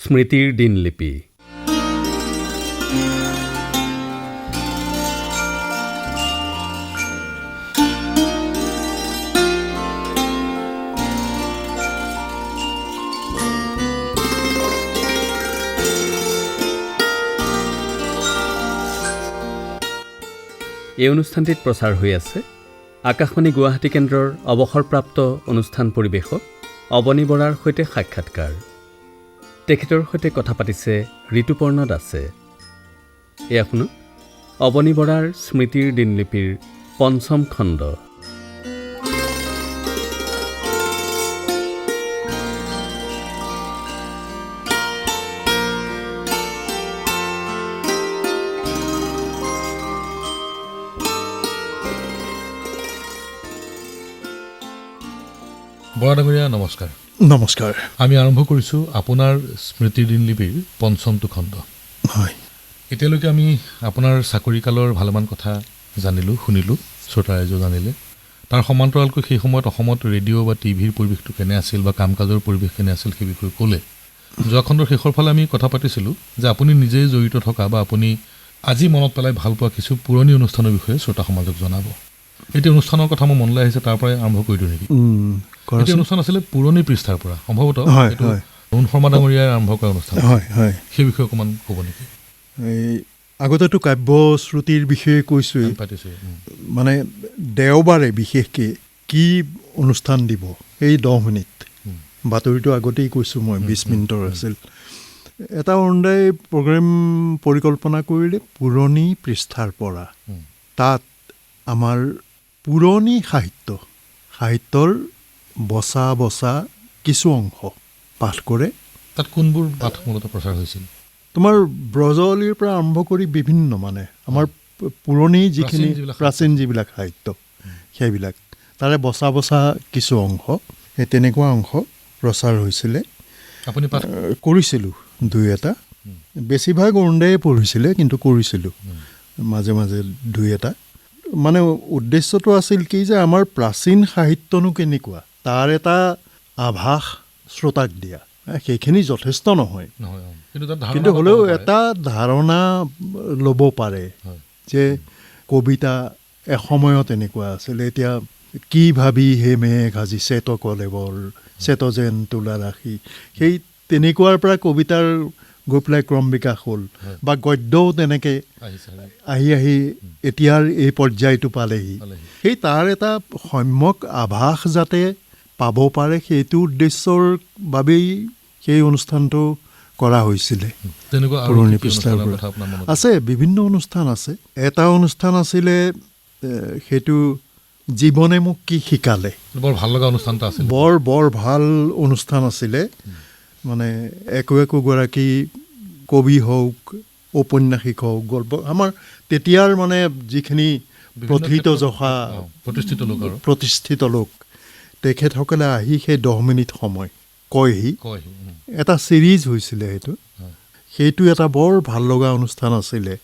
স্মৃতিৰ দিনলিপি। এই অনুষ্ঠানটিত প্ৰচাৰ হৈ আছে আকাশবাণী গুৱাহাটী কেন্দ্ৰৰ অৱসৰপ্ৰাপ্ত অনুষ্ঠান পৰিৱেশক অৱনী বৰাৰ সৈতে সাক্ষাৎকাৰ। তেখেতৰ সৈতে কথা পাতিছে ঋতুপৰ্ণ দাসে। এয়া শুনক অৱনী বৰাৰ স্মৃতিৰ দিনলিপিৰ ৫ম খণ্ড। বৰা ডাঙৰীয়া নমস্কাৰ। নমস্কাৰ। আমি আৰম্ভ কৰিছোঁ আপোনাৰ স্মৃতিৰ দিনলিপিৰ ৫মটো খণ্ড। হয়, এতিয়ালৈকে আমি আপোনাৰ চাকৰিকালৰ ভালেমান কথা জানিলোঁ, শুনিলোঁ, শ্ৰোতা ৰাইজেও জানিলে। তাৰ সমান্তৰালকৈ সেই সময়ত অসমত ৰেডিঅ' বা টিভিৰ পৰিৱেশটো কেনে আছিল বা কাম কাজৰ পৰিৱেশ কেনে আছিল সেই বিষয়ে ক'লে। যোৱা খণ্ডৰ শেষৰ ফালে আমি কথা পাতিছিলোঁ যে আপুনি নিজেই জড়িত থকা বা আপুনি আজি মনত পেলাই ভাল পোৱা কিছু পুৰণি অনুষ্ঠানৰ বিষয়ে শ্ৰোতা সমাজক জনাব। এতিয়া অনুষ্ঠানৰ কথা মোৰ মনলৈ আহিছে, তাৰ পৰাই আৰম্ভ কৰি দিওঁ নেকি? এইটো অনুষ্ঠান আছিলে পুৰণি পৃষ্ঠাৰ পৰা, সম্ভৱতঃ অৰুণ শৰ্মা ডাঙৰীয়াই আৰম্ভ কৰা অনুষ্ঠান। সেই বিষয়ে অকণমান ক'ব নেকি? এই আগতেতো কাব্যশ্ৰুতিৰ বিষয়ে কৈছোঁৱেই, মানে দেওবাৰে বিশেষকৈ কি অনুষ্ঠান দিব এই 10 মিনিট। বাতৰিটো আগতেই কৈছোঁ মই, 20 মিনিটৰ আছিল। এটা অৰুণদাই প্ৰগ্ৰেম পৰিকল্পনা কৰিলে পুৰণি পৃষ্ঠাৰ পৰা। তাত আমাৰ পুৰণি সাহিত্যৰ বচা বচা কিছু অংশ পাঠ কৰে। তাত কোনবোৰ পাঠ মূলতঃ প্ৰচাৰ হৈছিল? তোমাৰ ব্ৰজাৱলীৰ পৰা আৰম্ভ কৰি বিভিন্ন, মানে আমাৰ পুৰণি যিখিনি প্ৰাচীন যিবিলাক সাহিত্য সেইবিলাক তাৰে বচা বচা কিছু অংশ, সেই তেনেকুৱা অংশ প্ৰচাৰ হৈছিলে। আপুনি পাঠ কৰিছিলোঁ 2-এটা, বেছিভাগ অৰুণদায়ে পঢ়িছিলে, কিন্তু কৰিছিলোঁ মাজে মাজে 2-এটা। মানে উদ্দেশ্যটো আছিল কি যে আমাৰ প্ৰাচীন সাহিত্যনো কেনেকুৱা তাৰ এটা আভাস শ্ৰোতাক দিয়া। সেইখিনি যথেষ্ট নহয়, কিন্তু হ'লেও এটা ধাৰণা ল'ব পাৰে যে কবিতা এসময়ত এনেকুৱা আছিলে। এতিয়া কি ভাবি হে মেঘ আজি চেত কলেবৰ চেত যেন তোলা ৰাখি, সেই তেনেকুৱাৰ পৰা কবিতাৰ গৈ পেলাই ক্ৰম বিকাশ হ'ল, বা গদ্যও তেনেকৈ আহি আহি এতিয়াৰ এই পৰ্যায়টো পালেহি। সেই তাৰ এটা সম্যক আভাস যাতে পাব পাৰে, সেইটো উদ্দেশ্যৰ বাবেই সেই অনুষ্ঠানটো কৰা হৈছিলে। পুৰণি পৃষ্ঠাৰ পৰা আছে বিভিন্ন অনুষ্ঠান আছে। এটা অনুষ্ঠান আছিলে, সেইটো জীৱনে মোক কি শিকালে। বৰ ভাল লগা অনুষ্ঠান এটা আছিল, বৰ ভাল অনুষ্ঠান আছিলে। মানে একোগৰাকী কবি হওক, ঔপন্যাসিক হওক, গল্প, আমাৰ তেতিয়াৰ মানে যিখিনি প্ৰতিষ্ঠিত লোক তেখেতসকলে আহি সেই 10 মিনিট সময় কয়হি। এটা ছিৰিজ হৈছিলে সেইটো এটা বৰ ভাল লগা অনুষ্ঠান আছিলে।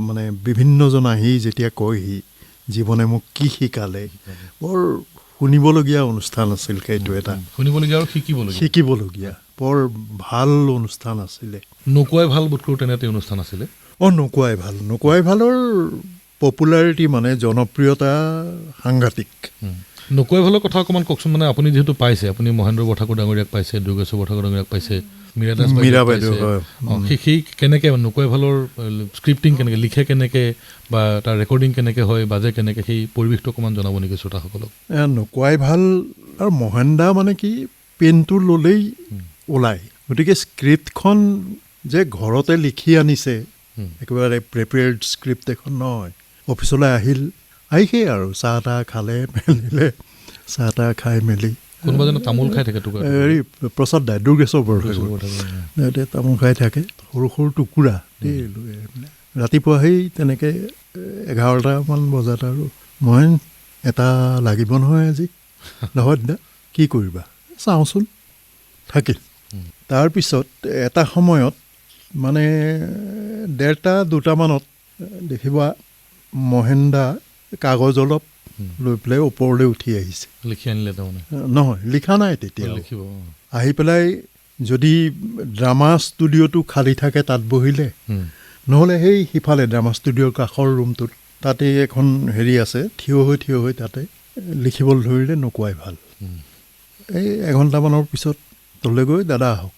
মানে বিভিন্নজন আহি যেতিয়া কয়হি জীৱনে মোক কি শিকালে, বৰ শুনিবলগীয়া অনুষ্ঠান আছিল। সেইটো এটা শুনিবলগীয়া আৰু শিকিবলগীয়া বৰ ভাল অনুষ্ঠান আছিলে। নোকোৱাই ভাল বোধ কৰোঁ তেনে এটা অনুষ্ঠান আছিলে। নোকোৱাই ভালৰ পপুলাৰিটি, মানে জনপ্ৰিয়তা সাংঘাতিক। নোকোৱাই ভালৰ কথা অকণমান কওকচোন। মানে আপুনি যিহেতু পাইছে, আপুনি মহেন্দ্ৰ বৰঠাকুৰ ডাঙৰীয়াক পাইছে, দুৰ্গেশ্বৰ বৰঠাকুৰ ডাঙৰীয়াক পাইছে, মীৰা বাইদেউ, সেই কেনেকৈ নোকোৱাই ভালৰ স্ক্ৰিপ্টিং কেনেকৈ লিখে, কেনেকৈ বা তাৰ ৰেকৰ্ডিং কেনেকৈ হয়, বাজে কেনেকৈ, সেই পৰিৱেশটো অকণমান জনাব নেকি শ্ৰোতাসকলক? নোকোৱাই ভাল আৰু মহেন্দ্ৰা মানে কি পেনটো ল'লেই ওলায়। গতিকে স্ক্ৰিপ্টখন যে ঘৰতে লিখি আনিছে, একেবাৰে প্ৰিপেয়াৰ্ড স্ক্ৰিপ্ট এখন নহয়। অফিচলৈ আহিছে আৰু চাহ তাহ খালে মেলিলে, চাহ তাহ খাই মেলি, কোনোবা যেন তামোল খাই থাকে, প্ৰসাদ দাই, দুৰ্গেশ্বৰ বৰঠাকুৰ তামোল খাই থাকে, সৰু সৰু টুকুৰা। ৰাতিপুৱা সেই তেনেকৈ 11টামান বজাত আৰু মই এটা লাগিব নহয় আজি, নহয় দাদা কি কৰিবা চাওঁচোন, থাকিল। তাৰপিছত এটা সময়ত মানে 1:30-2টামানত দেখিবা মহেন্দ্ৰা কাগজ অলপ লৈ পেলাই ওপৰলৈ উঠি আহিছে। লিখি আনিলে তাৰমানে? নহয়, লিখা নাই তেতিয়া। লিখিব আহি পেলাই যদি ড্ৰামা ষ্টুডিঅ'টো খালী থাকে তাত বহিলে, নহ'লে সেই সিফালে ড্ৰামা ষ্টুডিঅ'ৰ কাষৰ ৰুমটোত তাতে এখন হেৰি আছে, থিয় হৈ তাতে লিখিবলৈ ধৰিলে নোকোৱাই ভাল। এই এঘণ্টামানৰ পিছত তললৈ গৈ দাদা আহক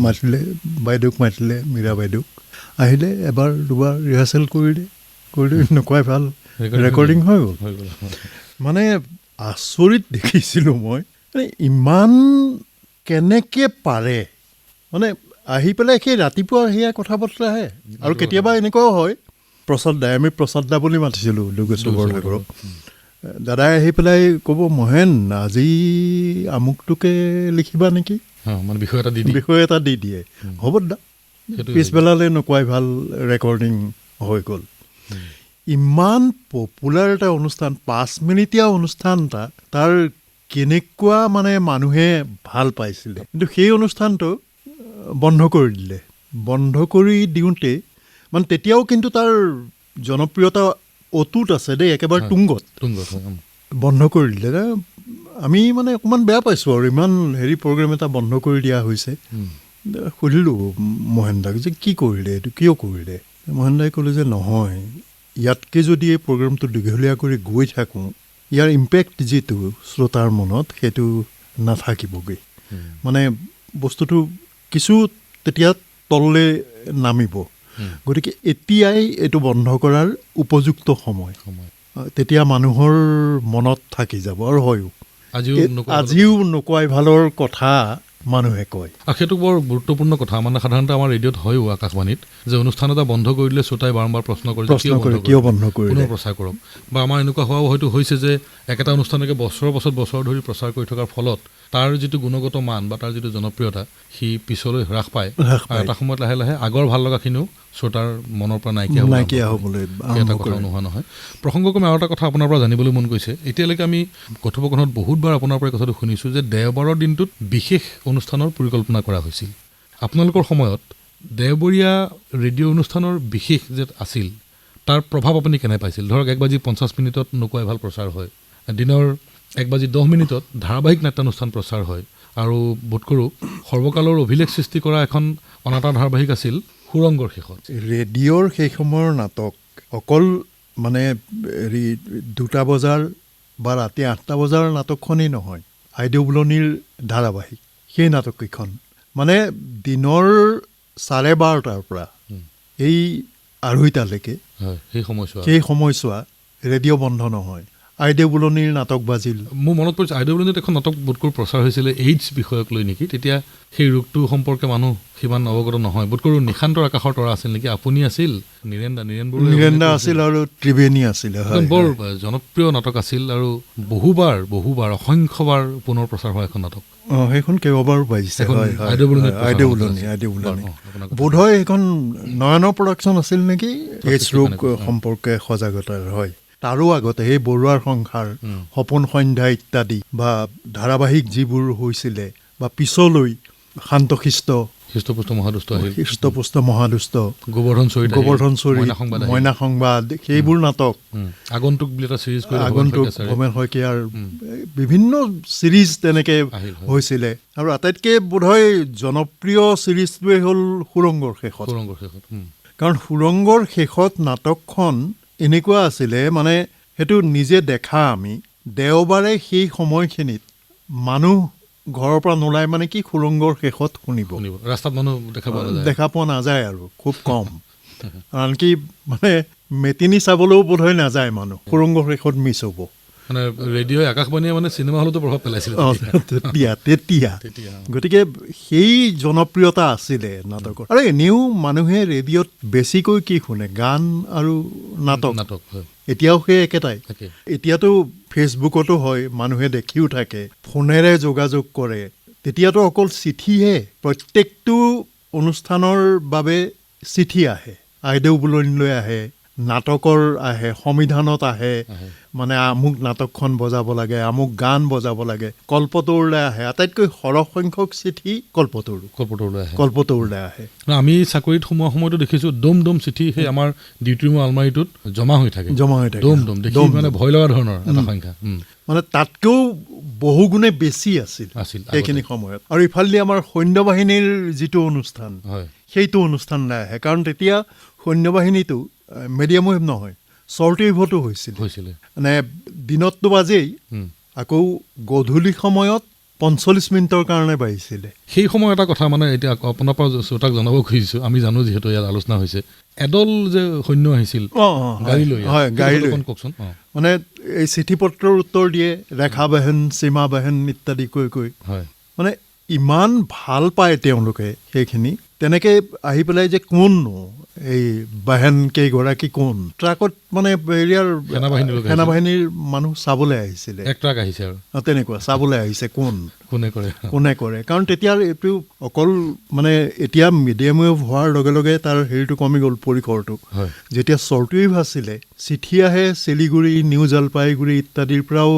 মাতিলে, বাইদেউক মাতিলে, মীৰা বাইদেউক আহিলে, এবাৰ দুবাৰ ৰিহাৰ্চেল কৰিলে নোকোৱাই ভাল, ৰেকৰ্ডিং হৈ গ'ল। মানে আচৰিত দেখিছিলোঁ মই, মানে ইমান কেনেকৈ পাৰে, মানে আহি পেলাই সেই ৰাতিপুৱা সেয়া কথা বতৰা আহে। আৰু কেতিয়াবা এনেকুৱাও হয়, আমি প্ৰসাদ দা বুলি মাতিছিলোঁ যোগেশ্বৰ বৰঠাকুৰক। দাদাই আহি পেলাই ক'ব, মহেন আজি আমুকটোকে লিখিবা নেকি, মানে বিষয় এটা দি দিয়ে। হ'ব দা, পিছবেলালৈ নোকোৱাই ভাল, ৰেকৰ্ডিং হৈ গ'ল। ইমান পপুলাৰ এটা অনুষ্ঠান, 5 মিনিটীয়া অনুষ্ঠান এটা, তাৰ কেনেকুৱা মানে মানুহে ভাল পাইছিলে। কিন্তু সেই অনুষ্ঠানটো বন্ধ কৰি দিলে। বন্ধ কৰি দিওঁতে মানে তেতিয়াও কিন্তু তাৰ জনপ্ৰিয়তা অটুট আছে দেই, একেবাৰে তুংগত বন্ধ কৰি দিলে। আমি মানে অকণমান বেয়া পাইছোঁ আৰু ইমান হেৰি প্ৰগ্ৰেম এটা বন্ধ কৰি দিয়া হৈছে। সুধিলোঁ মহেন দাক যে কি কৰিলে, এইটো কিয় কৰিলে? মহেন দাই ক'লে যে নহয়, ইয়াতকৈ যদি এই প্ৰগ্ৰেমটো দীঘলীয়া কৰি গৈ থাকোঁ, ইয়াৰ ইম্পেক্ট যিটো শ্ৰোতাৰ মনত সেইটো নাথাকিবগৈ। মানে বস্তুটো কিছু তেতিয়া তললৈ নামিব। গতিকে এতিয়াই এইটো বন্ধ কৰাৰ উপযুক্ত সময়, তেতিয়া মানুহৰ মনত থাকি যাব। আৰু হয়ো আজিও নোকোৱাই ভালৰ কথা মানুহে কয়। সেইটো বৰ গুৰুত্বপূৰ্ণ কথা। মানে সাধাৰণতে আমাৰ ৰেডিঅ'ত হয়ো, আকাশবাণীত, যে অনুষ্ঠান এটা বন্ধ কৰি দিলে শ্ৰোতাই বাৰম্বাৰ প্ৰশ্ন কৰে কিয় বন্ধ কৰিলে, পুনৰ প্ৰচাৰ কৰক। বা আমাৰ এনেকুৱা হোৱাও হয়তো হৈছে যে একেটা অনুষ্ঠানকে বছৰৰ পাছত বছৰ ধৰি প্ৰচাৰ কৰি থকাৰ ফলত তাৰ যিটো গুণগত মান বা তাৰ যিটো জনপ্ৰিয়তা সি পিছলৈ হ্ৰাস পায়। এটা সময়ত লাহে লাহে আগৰ ভাল লগাখিনিও শ্ৰোতাৰ মনৰ পৰা নাইকিয়া হ'বলৈ এটা কথা নোহোৱা নহয়। প্ৰসংগক্ৰমে আৰু এটা কথা আপোনাৰ পৰা জানিবলৈ মন গৈছে। এতিয়ালৈকে আমি কথোপকথনত বহুতবাৰ আপোনাৰ পৰা কথাটো শুনিছোঁ যে দেওবাৰৰ দিনটোত বিশেষ অনুষ্ঠানৰ পৰিকল্পনা কৰা হৈছিল। আপোনালোকৰ সময়ত দেওবৰীয়া ৰেডিঅ' অনুষ্ঠানৰ বিশেষ যে আছিল, তাৰ প্ৰভাৱ আপুনি কেনে পাইছিল? ধৰক 1:50 নোকোৱাই ভাল প্ৰচাৰ হয়, দিনৰ 1:10 ধাৰাবাহিক নাট্যানুষ্ঠান প্ৰচাৰ হয়, আৰু বোধ কৰোঁ সৰ্বকালৰ অভিলেখ সৃষ্টি কৰা এখন অনাতাঁৰ ধাৰাবাহিক আছিল সুৰংগৰ শেষত। ৰেডিঅ'ৰ সেই সময়ৰ নাটক অকল মানে হেৰি 2টা বজাৰ বা ৰাতি 8টা বজাৰ নাটকখনেই নহয়, আইদেউ বুলনিৰ ধাৰাবাহিক সেই নাটককেইখন মানে দিনৰ 12:30 পৰা এই 2:30লৈকে সেই সময়ছোৱা ৰেডিঅ' বন্ধ নহয়। আইদেউ বুলনিৰ নাটক বাজিল। মোৰ মনত পৰিছে আইদেউ বুলনিত এখন নাটক বোধকৰোঁ প্ৰচাৰ হৈছিলে এইডছ বিষয়ক লৈ নেকি। তেতিয়া সেই ৰোগটো সম্পৰ্কে মানুহ সিমান অৱগত নহয়। বোধকৰোঁ নিশান্তৰ আকাশৰ তৰা আছিল নেকি, আপুনি আছিল, নীৰেন্দা আছিল আৰু ত্ৰিবেণী আছিলে। বৰ জনপ্ৰিয় নাটক আছিল আৰু বহুবাৰ অসংখ্যবাৰ পুনৰ প্ৰচাৰ হোৱা এখন নাটক। সেইখন কেইবাবাৰো বাজিছে। আইদেউ বুলনি বোধহয় সেইখন নয়নৰ প্ৰডাকশ্যন আছিল নেকি, এইডছ ৰোগ সম্পৰ্কে সজাগতাৰ। হয়, তাৰো আগতে সেই বৰুৱাৰ সংসাৰ, সপোন সন্ধ্যা ইত্যাদি বা ধাৰাবাহিক যিবোৰ হৈছিলে, বা পিছলৈ হৃষ্টপুষ্ট মহাদুষ্ট, গোবৰ্ধন চৰি, মইনা সংবাদ, সেইবোৰ নাটক, আগন্তুক বুলি এটা চিৰিজ, ভৱেন শইকীয়াৰ বিভিন্ন চিৰিজ তেনেকৈ হৈছিলে। আৰু আটাইতকৈ বোধহয় জনপ্ৰিয় চিৰিজটোৱে হ'ল সুৰংগৰ শেষত। কাৰণ সুৰংগৰ শেষত নাটকখন এনেকুৱা আছিলে, মানে সেইটো নিজে দেখা আমি, দেওবাৰে সেই সময়খিনিত মানুহ ঘৰৰ পৰা নোলাই, মানে কি সুৰংগৰ শেষত শুনিব, ৰাস্তাত মানুহ দেখা পোৱা নাযায় আৰু খুব কম। আনকি মানে মেটিনি চাবলৈও বোধহয় নাযায় মানুহ, সুৰংগৰ শেষত মিছ হ'ব। মানে ৰেডিঅ' আকাশবাণীয়ে মানে চিনেমা হলতো প্ৰভাৱ পেলাইছিল তেতিয়া। গতিকে সেই জনপ্ৰিয়তা আছিলে নাটকৰ। আৰু এনেও মানুহে ৰেডিঅ'ত বেছিকৈ কি শুনে, গান আৰু নাটক। এতিয়াও সেই একেটাই। এতিয়াতো ফেচবুকতো হয়, মানুহে দেখিও থাকে, ফোনেৰে যোগাযোগ কৰে। তেতিয়াতো অকল চিঠিহে, প্ৰত্যেকটো অনুষ্ঠানৰ বাবে চিঠি আহে, আইদেউ বুলনিলৈ আহে, নাটকৰ আহে, সংবিধানত আহে, মানে আমুক নাটকখন বজাব লাগে, আমুক গান বজাব লাগে, কল্পতৰুলৈ আহে। আটাইতকৈ সৰহ সংখ্যক চিঠি কল্পতৰুলৈ আহে। আমি চাকৰিত সোমোৱা সময়তো দেখিছোঁ দম দম চিঠি সেই আমাৰ ডিউটি ৰুমৰ আলমাৰীটোত জমা হৈ থাকে। দম দম দেখি মানে ভয় লগা ধৰণৰ এটা সংখ্যা। মানে তাতকৈও বহুগুণে বেছি আছিল আছিল সেইখিনি সময়ত। আৰু ইফালে আমাৰ সৈন্য বাহিনীৰ যিটো অনুষ্ঠান হয় সেইটো অনুষ্ঠান নাই আহে, কাৰণ তেতিয়া সৈন্য বাহিনীটো মিডিয়াম ৱেভ নহয়, শ্বৰ্ট ৱেভতো হৈছিলে। মানে দিনততো বাজেই, আকৌ গধূলি সময়ত 45 মিনিটৰ কাৰণে বাঢ়িছিলে। সেই সময় এটা কথা মানে এতিয়া আপোনাৰ পৰা শ্ৰোতাক জনাব খুজিছোঁ, আমি জানো যিহেতু ইয়াত আলোচনা হৈছে, এডল যে সৈন্য আহিছিল গাড়ী লৈ, হয় গাড়ী লৈ, কওকচোন। মানে এই চিঠি পত্ৰৰ উত্তৰ দিয়ে, ৰেখা বাহন, সীমা বাহন ইত্যাদি কৈ হয়, মানে ইমান ভাল পায় তেওঁলোকে সেইখিনি। তেনেকে আহি পেলাই যে কোননো এই বাহন কেইগৰাকী কোন, ট্ৰাকত মানে হেৰিয়াৰ সেনাবাহিনীৰ মানুহ চাবলৈ আহিছিলে, এক ট্ৰাক আহিছে আৰু তেনেকুৱা চাবলৈ আহিছে কোনে কৰে। কাৰণ তেতিয়া এইটো অকল মানে এতিয়া মিডিয়াম ৱেভ হোৱাৰ লগে লগে তাৰ হেৰিটো কমি গ'ল, পৰিসৰটো। যেতিয়া শ্বৰ্ট ৱেভ আছিলে, চিঠি আহে শিলিগুৰি, নিউ জলপাইগুৰি ইত্যাদিৰ পৰাও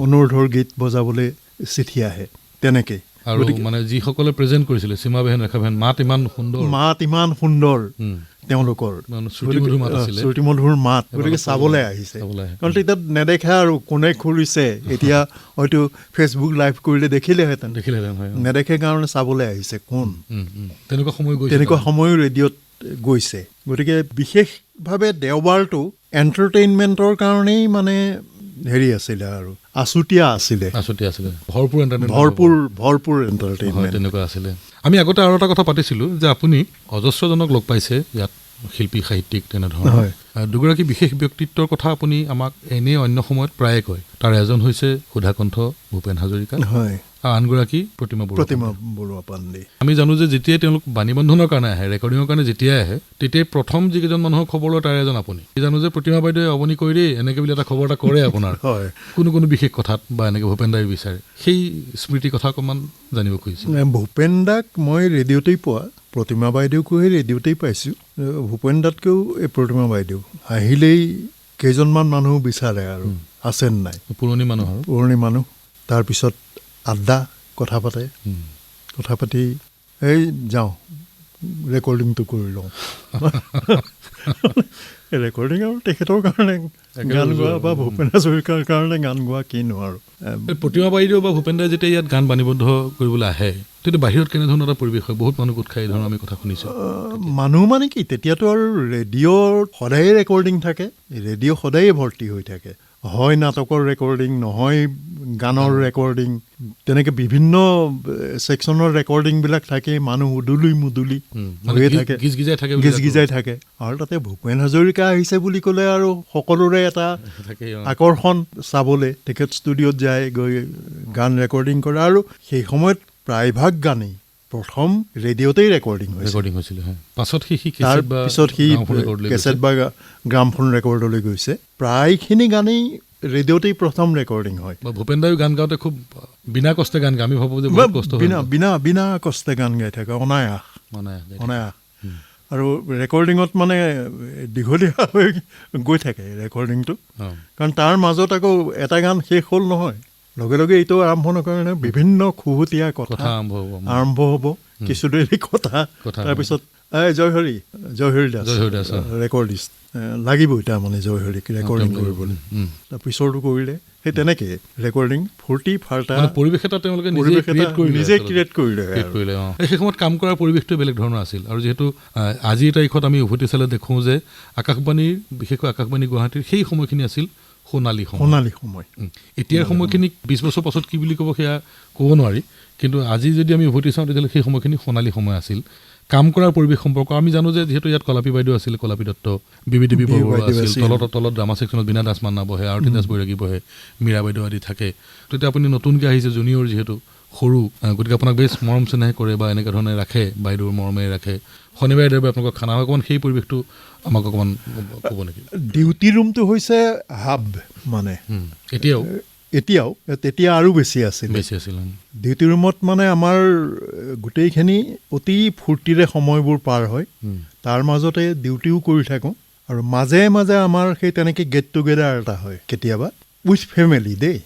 অনুৰোধৰ গীত বজাবলৈ চিঠি আহে তেনেকে। আৰু মানে যিসকলে প্ৰেজেণ্ট কৰিছিলে সীমা বেহেন, ৰেখা বেহেন, মাত ইমান সুন্দৰ তেওঁলোকৰ, শ্ৰুতিমধুৰ মাত, গতিকে চাবলৈ আহিছে। কাৰণ তেতিয়া নেদেখা আৰু কোনে খুলিছে, এতিয়া হয়তো ফেচবুক লাইভ কৰিলে দেখিলেহেঁতেন, নেদেখে কাৰণে চাবলৈ আহিছে কোন। তেনেকুৱা সময়ো ৰেডিঅ'ত গৈছে। গতিকে বিশেষভাৱে দেওবাৰটো এণ্টাৰটেইনমেণ্টৰ কাৰণেই মানে হেৰি আছিলে আৰু আছুতীয়া আছিলে, ভৰপূৰ এণ্টাৰটেইনমেণ্ট তেনেকুৱা আছিলে। আমি আগতে আৰু এটা কথা পাতিছিলোঁ যে আপুনি অজস্ৰজনক লগ পাইছে ইয়াত, শিল্পী সাহিত্যিক তেনেধৰণৰ দুগৰাকী বিশেষ ব্যক্তিত্বৰ কথা আপুনি আমাক এনেই অন্য সময়ত প্ৰায়ে কয়। তাৰ এজন হৈছে সুধাকণ্ঠ ভূপেন হাজৰিকা, আৰু আনগৰাকী প্ৰতিমা বৰুৱা পাণ্ডে। আমি জানো যে যেতিয়াই তেওঁলোক বাণীবন্ধনৰ কাৰণে আহে, ৰেকৰ্ডিঙৰ কাৰণে যেতিয়াই আহে, তেতিয়াই প্ৰথম যিকেইজন মানুহক খবৰ লয় তাৰে এজন আপুনি। জানো যে প্ৰতিমা বাইদেৱে অৱনী কৰি দেই এনেকে বুলি এটা খবৰ এটা কৰে আপোনাৰ কোনো বিশেষ কথাত বা এনেকে ভূপেন দাই বিচাৰে, সেই স্মৃতি কথা অকণমান জানিব খুজিছোঁ। ভূপেন দাক মই ৰেডিঅ'তেই পোৱা, প্ৰতিমা বাইদেউকো সেই ৰেডিঅ'তেই পাইছোঁ। ভূপেন দাতকৈও এই প্ৰতিমা বাইদেউ আহিলেই কেইজনমান মানুহ বিচাৰে আৰু আছেন নাই, পুৰণি মানুহ। তাৰপিছত আড্ডা কথা পাতি এই যাওঁ ৰেকৰ্ডিংটো কৰি লওঁ। ৰেকৰ্ডিং আৰু তেখেতৰ কাৰণে গান গোৱা বা ভূপেন হাজৰিকাৰ কাৰণে গান গোৱা কিনো আৰু। প্ৰতিমা বাইদেউ বা ভূপেন দাই যেতিয়া ইয়াত গান বাণীবদ্ধ কৰিবলৈ আহে, তেতিয়া বাহিৰত কেনেধৰণৰ এটা পৰিৱেশ হয়? বহুত মানুহ গোট খাই, এই ধৰণৰ আমি কথা শুনিছোঁ। মানুহ মানে কি, তেতিয়াতো আৰু ৰেডিঅ'ৰ সদায়ে ৰেকৰ্ডিং থাকে, ৰেডিঅ' সদায়ে ভৰ্তি হৈ থাকে। হয় নাটকৰ ৰেকৰ্ডিং, নহয় গানৰ ৰেকৰ্ডিং, তেনেকে বিভিন্ন ছেকশ্যনৰ ৰেকৰ্ডিংবিলাক থাকে। মানুহ মুদুলি হৈয়ে থাকে, গিজগিজাই থাকে। আৰু তাতে ভূপেন হাজৰিকা আহিছে বুলি ক'লে আৰু সকলোৰে এটা আকৰ্ষণ চাবলৈ। তেখেত ষ্টুডিঅ'ত যায়, গৈ গান ৰেকৰ্ডিং কৰে। আৰু সেই সময়ত প্ৰায়ভাগ গানেই প্ৰথম ৰেডিঅ'তেই ৰেকৰ্ডিং হৈছিলে। তাৰপিছত সি কেছেট বা গ্ৰামফোন ৰেকৰ্ডলৈ গৈছে। প্ৰায়খিনি গানেই ৰেডিঅ'তেই প্ৰথম ৰেকৰ্ডিং হয়। ভূপেন দাইও গান গাওঁতে খুব বিনা কষ্টে গান গায়। আমি ভাবোঁ যে বিনা কষ্টে গান গাই থাকে, অনায়াস। আৰু ৰেকৰ্ডিঙত মানে দীঘলীয়া হৈ গৈ থাকে ৰেকৰ্ডিংটো, কাৰণ তাৰ মাজত আকৌ এটা গান শেষ হ'ল নহয়, লগে লগে এইটো আৰম্ভ নকৰে নহয়, বিভিন্ন খুহুতীয়া কথা আৰম্ভ হ'ব, কিছু দেৰি কথা। তাৰপিছত জয়হৰি দাস ৰেকৰ্ডিষ্ট লাগিবই, তাৰমানে জয়হৰিক ৰেকৰ্ডিং কৰিবলৈ। তাৰপিছৰটো কৰিলে সেই তেনেকে ৰেকৰ্ডিং ফূৰ্তি ফাৰ্তা পৰিৱেশ এটা তেওঁলোকে নিজে ক্ৰিয়েট কৰিলে। সেই সময়ত কাম কৰাৰ পৰিৱেশটো বেলেগ ধৰণৰ আছিল। আৰু যিহেতু আজিৰ তাৰিখত আমি উভতি চালে দেখোঁ যে আকাশবাণীৰ, বিশেষকৈ আকাশবাণী গুৱাহাটীৰ সেই সময়খিনি আছিল সোণালী সময়। এতিয়াৰ সময়খিনিক 20 বছৰ পাছত কি বুলি ক'ব সেয়া ক'ব নোৱাৰি, কিন্তু আজি যদি আমি উভতি চাওঁ তেতিয়াহ'লে সেই সময়খিনি সোণালী সময় আছিল। কাম কৰাৰ পৰিৱেশ সম্পৰ্ক আমি জানো যে যিহেতু ইয়াত কলাপী বাইদেউ আছিল, কলাপী দত্ত, বিবি দেৱী বৰুৱা আছিল, তলত ড্ৰামা ছেকশ্যনত বীণা দাস মান্না বহে, আৰতী দাস বৈৰাগী বহে, মীৰা বাইদেউ আদি থাকে। তেতিয়া আপুনি নতুনকৈ আহিছে, জুনিয়ৰ যিহেতু সৰু, গতিকে আপোনাক বেছ মৰম চেনেহ কৰে বা এনেকুৱা ধৰণে ৰাখে, বাইদেউৰ মৰমেৰে ৰাখে। শনিবাৰে দেওবাৰে আপোনালোকৰ খানা হয়, অকণমান সেই পৰিৱেশটো আমাক অকণমান ক'ব নেকি? ডিউটি ৰুমটো হৈছে হাব, মানে এতিয়াও তেতিয়া আৰু বেছি আছিল। ডিউটি ৰুমত মানে আমাৰ গোটেইখিনি অতি ফূৰ্তিৰে সময়বোৰ পাৰ হয়। তাৰ মাজতে ডিউটিও কৰি থাকোঁ, আৰু মাজে মাজে আমাৰ সেই তেনেকৈ গেট টুগেডাৰ এটা হয় কেতিয়াবা, উইথ ফেমিলি দেই,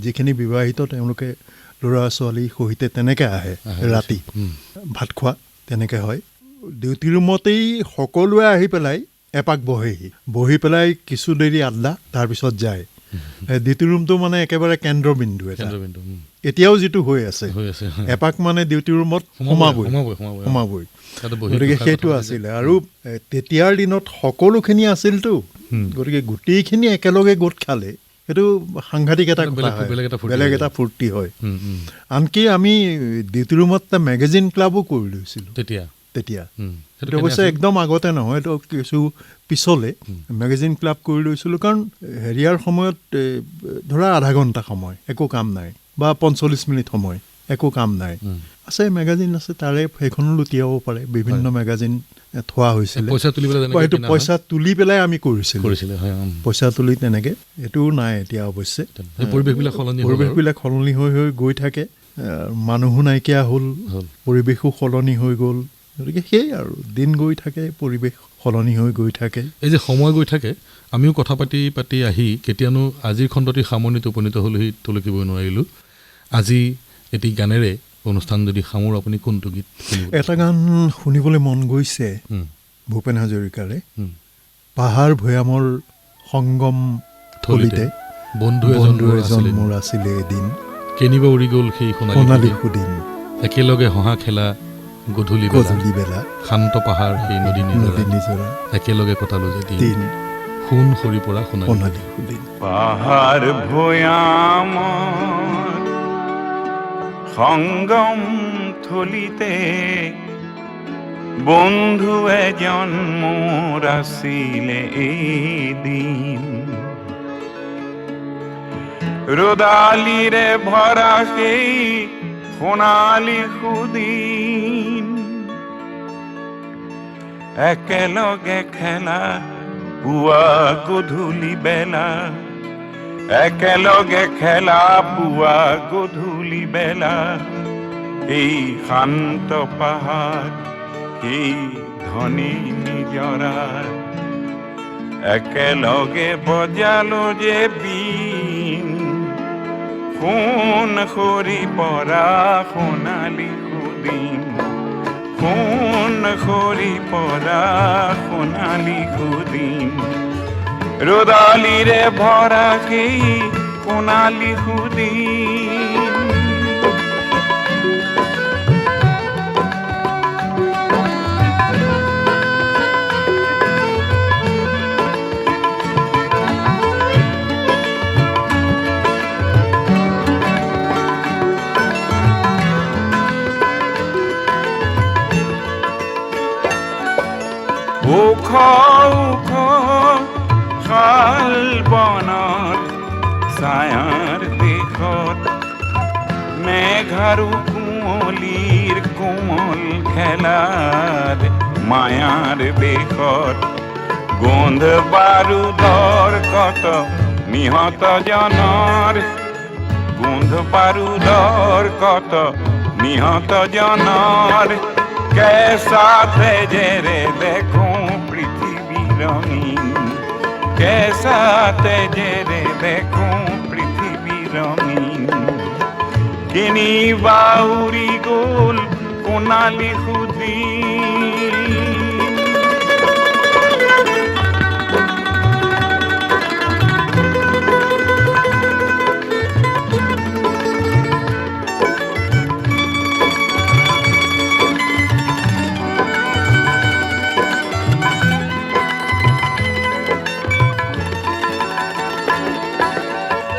যিখিনি বিবাহিত তেওঁলোকে ল'ৰা ছোৱালীৰ সৈতে তেনেকৈ আহে ৰাতি ভাত খোৱা, তেনেকৈ হয়। ডিউটি ৰুমতেই সকলোৱে আহি পেলাই এপাক বহি পেলাই কিছু দেৰি আড্ডা, তাৰপিছত যায়। ডিউটি ৰুমটো মানে একেবাৰে কেন্দ্ৰবিন্দু এটা কেন্দ্ৰবিন্দু এতিয়াও যিটো হৈ আছে হৈ আছে এপাক মানে ডিউটি ৰুমত সোমাবই তাতে বহি গতিকে থকা সেইটো কথা আছিলে আৰু তেতিয়াৰ দিনত সকলোখিনি আছিলতো গতিকে গোটেইখিনি একেলগে গোট খালে সেইটো সাংঘাতিক এটা কথা হয় বেলেগ এটা ফূৰ্তি হয় আনকি আমি ডিউটি ৰুমত এটা মেগাজিন ক্লাবো কৰি লৈছিলোঁ তেতিয়া সেইটো অৱশ্যে একদম আগতে নহয় এইটো কিছু পিছলে মেগাজিন ক্লাব কৰি লৈছিলোঁ কাৰণ হেৰিয়াৰ সময়ত ধৰা আধা ঘণ্টা সময় একো কাম নাই বা ৪৫ মিনিট সময় একো কাম নাই আছে মেগাজিন আছে তাৰে সেইখনো লুটিয়াব পাৰে বিভিন্ন মেগাজিন থোৱা হৈছিলে সেইটো পইচা তুলি পেলাই আমি কৰিছিলোঁ পইচা তুলি তেনেকৈ এইটোও নাই এতিয়া অৱশ্যে পৰিৱেশবিলাক সলনি হৈ হৈ গৈ থাকে মানুহো নাইকিয়া হ'ল পৰিৱেশো সলনি হৈ গ'ল গতিকে সেই আৰু দিন গৈ থাকে পৰিৱেশ সলনি হৈ গৈ থাকে এই যে সময় গৈ থাকে আমিও কথা পাতি পাতি আহি কেতিয়ানো আজিৰ খণ্ডটি সামৰণিত উপনীত হ'লেহি তলকিবই নোৱাৰিলোঁ আজি এটি গানেৰে অনুষ্ঠান যদি সামোৰ আপুনি কোনটো গীত এটা গান শুনিবলৈ মন গৈছে ভূপেন হাজৰিকাৰে পাহাৰ ভৈয়ামৰ সংগম থলিতে বন্ধু এজন মোৰ আছিলে এদিন কেনিবা উৰি গ'ল সেই সোণালী সুদিন একেলগে হহা খেলা গধূলি বেলা শান্ত পাহাৰ সেই নদী নিজৰা একেলগে কটালো যে দিন সোণ সৰি পৰা সোণালী সুদিন পাহাৰ ভৈয়ামৰ সংগম থলিতে বন্ধু এজন মোৰ আছিলে এদিন ৰদালিৰে ভৰা সেই সোণালী সুদিন একেলগে খেলা পুৱা গধূলি বেলা একেলগে খেলা পুৱা গধূলি বেলা এই শান্ত পাহাৰ এই ধনী নিজৰা একেলগে বজালো যে বিন সোণ সৰি পৰা সোণালী সুদিন সোণ সৰি পৰা সোণালী সুদিন ৰদালিৰে ভৰা সেই সোণালী সুদিন ওখ ওখ শাল বনত ছায়াৰ দেশত মেঘাৰু কুঁৱলীৰ কোমল খেলাত মায়াৰ বেশত গোন্ধ বাৰুদৰ কত নিহত জনৰ গোন্ধ বাৰুদৰ কত নিহত জনৰ कैसा तेजरे देखूं पृथ्वी रंगीन कैसा तेजरे देखूं पृथ्वी रंगीन किनी बाउरी गोल सोनाली सुदिन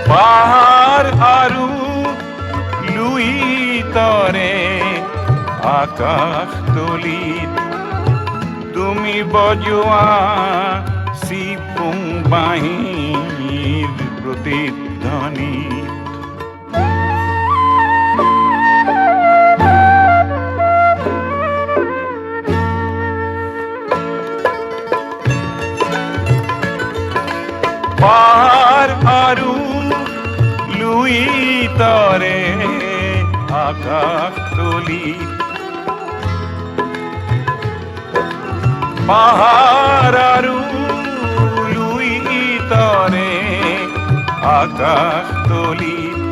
পাহাড় আৰু লুই তৰে আকাশ তলিত তুমি বজোৱা চিপুং বাঁহীৰ প্ৰতিধ্বনিত পাহাড় আৰু লুই তৰে আকাশ তলিত পাহাড় আৰু লুই তৰে আকাশ তলিত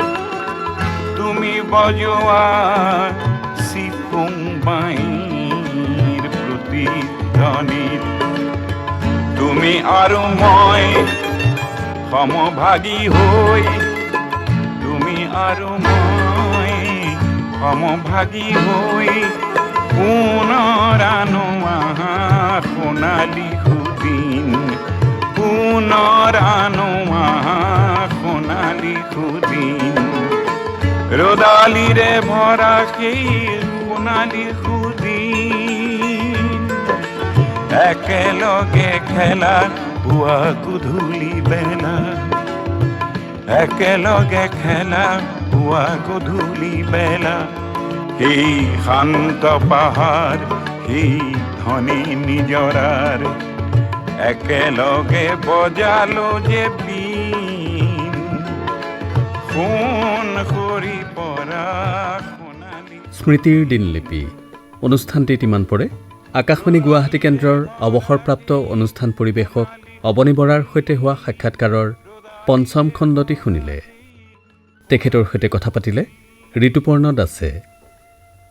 তুমি বজোৱা চিপুং বাঁহীৰ প্ৰতিধ্বনিত তুমি আৰু মই সমভাগী হৈ তুমি আৰু মই সমভাগী হৈ পুনৰ আনো আহা সোণালী সুদিন পুনৰ আনো আহা সোণালী সুদিন ৰ'দালিৰে ভৰা সেই সোণালী সুদিন একেলগে খেলা পুৱা গধূলি বেলা একেলগে খেলা পুৱা গধূলি বেলা সেই শান্ত পাহাৰ সেই ধনী নিজৰাৰ একেলগে বজালো যে বিন সোণ সৰি পৰা সোণালী স্মৃতিৰ দিনলিপি অনুষ্ঠানটিত ইমান পৰে আকাশবাণী গুৱাহাটী কেন্দ্ৰৰ অৱসৰপ্ৰাপ্ত অনুষ্ঠান পৰিৱেশক অৱনী বৰাৰ সৈতে হোৱা সাক্ষাৎকাৰৰ পঞ্চম খণ্ডটি শুনিলে। তেখেতৰ সৈতে কথা পাতিলে ঋতুপৰ্ণ দাসে।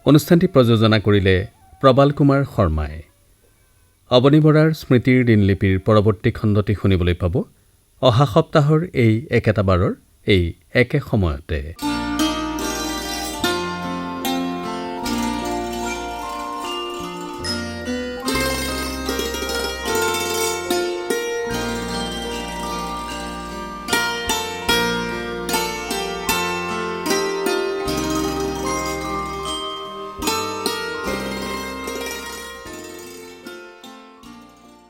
অনুষ্ঠানটি প্ৰযোজনা কৰিলে প্ৰবাল কুমাৰ শৰ্মাই। অৱনী বৰাৰ স্মৃতিৰ দিনলিপিৰ পৰৱৰ্তী খণ্ডটি শুনিবলৈ পাব অহা সপ্তাহৰ এই একেটা বাৰৰ এই একে সময়তে।